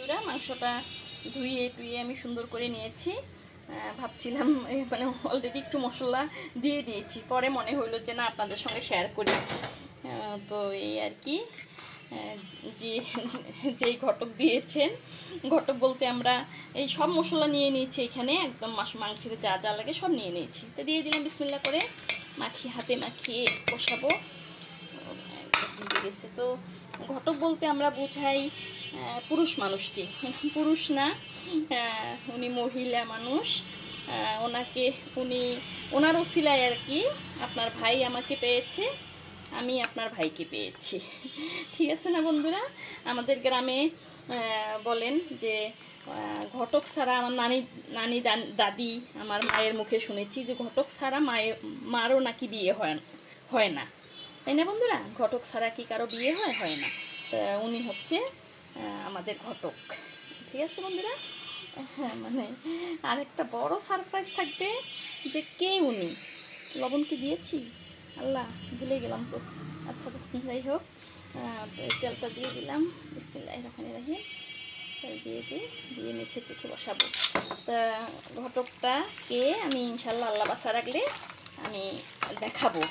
বন্ধুরা, মাংসটা ধুয়ে টুয়ে আমি সুন্দর করে নিয়েছি। ভাবছিলাম মানে অলরেডি একটু মশলা দিয়ে দিয়েছি, পরে মনে হলো যে না আপনাদের সঙ্গে শেয়ার করি। তো এই আর কি, যে যেই ঘটক দিয়েছেন, ঘটক বলতে আমরা এই সব মশলা নিয়ে নিয়েছি এখানে, একদম মাংসের যা যা লাগে সব নিয়ে নিয়েছি। তো দিয়ে দিলাম বিসমিল্লাহ করে, হাতে মাখিয়ে বসাবো। ভিজে গেছে। তো ঘটক বলতে আমরা বোঝাই পুরুষ মানুষকে, পুরুষ না, উনি মহিলা মানুষ। ওনার ওসিলায় আর কি আপনার ভাই আমাকে পেয়েছে, আমি আপনার ভাইকে পেয়েছি। ঠিক আছে না বন্ধুরা? আমাদের গ্রামে বলেন যে ঘটক ছাড়া, আমার নানি দাদি আমার মায়ের মুখে শুনেছি যে ঘটক ছাড়া মারও নাকি বিয়ে হয় না, তাই না বন্ধুরা? ঘটক ছাড়া কি কারো বিয়ে হয় না? তা উনি হচ্ছে আমাদের ঘটক। ঠিক আছে বন্ধুরা? হ্যাঁ, মানে আরেকটা বড় সারপ্রাইজ থাকবে যে কে উনি। লবণ কি দিয়েছি? আল্লাহ, ভুলে গেলাম তো। আচ্ছা, যাই হোক, এই তেলটা দিয়ে দিলাম। বিসমিল্লাহির রহমানির রহিম। তেল দিয়ে মেখে চেখে বসাবো। তা ঘটকটা কে আমি ইনশাল্লাহ আল্লাহ বাসা রাখলে আমি দেখাবো।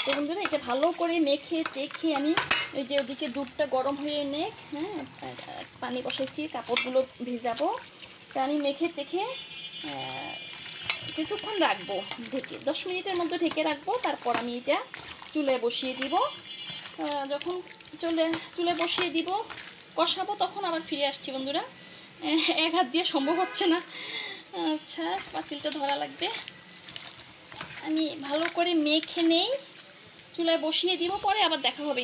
তো বন্ধুরা, এটা ভালো করে মেখে চেখে আমি ওই যে ওদিকে দুধটা গরম হয়ে হ্যাঁ, পানি বসাইছি, কাপড়গুলো ভিজাবো। তা আমি মেখে চেখে কিছুক্ষণ রাখবো ঢেকে, 10 মিনিটের মধ্যে ঢেকে রাখবো। তারপর আমি এটা চুলায় বসিয়ে দিব। যখন চুলায় বসিয়ে দিব, কষাবো, তখন আবার ফিরে আসছি বন্ধুরা। এক হাত দিয়ে সম্ভব হচ্ছে না। আচ্ছা, পাতিলটা ধরা লাগবে। আমি ভালো করে মেখে নেই, চুলায় বসিয়ে দিব, পরে আবার দেখা হবে।